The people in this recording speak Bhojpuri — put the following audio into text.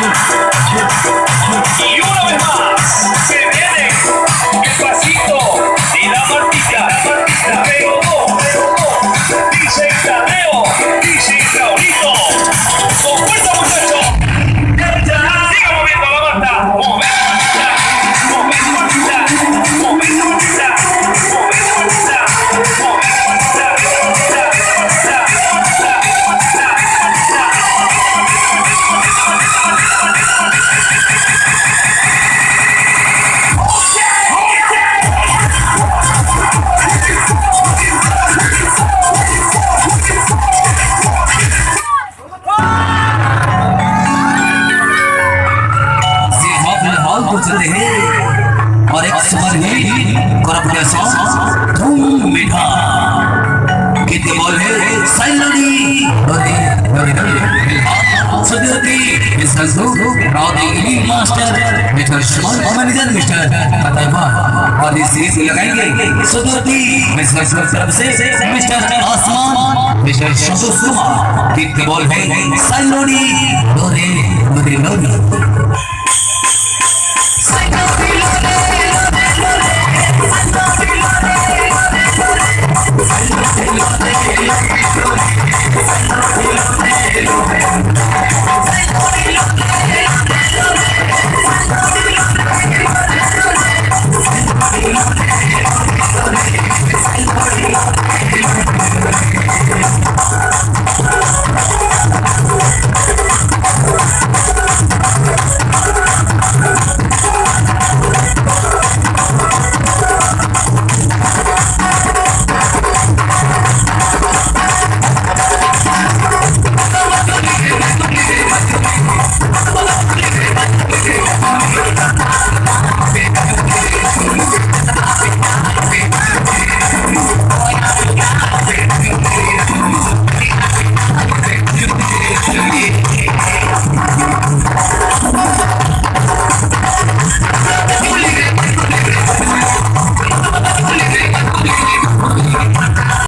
Y una vez más se viene el pasito y la martita, pero no, dice Tadeo, dice Raulito, con fuerza muchachos, siga moviendo la marta, moviendo martita, और एक समर में करपटा सॉन्ग धूम मीठा गीत बोल है साइलनी सदुती मिस्टर राउडी मास्टर मिस्टर शमल मैनेजर मिस्टर बताइबा और इस सीरीज को लगाएंगे सदुती मिस्टर तरफ से मिस्टर आसमान मिस्टर शंतु कुमार गीत बोल है साइलनी डोरे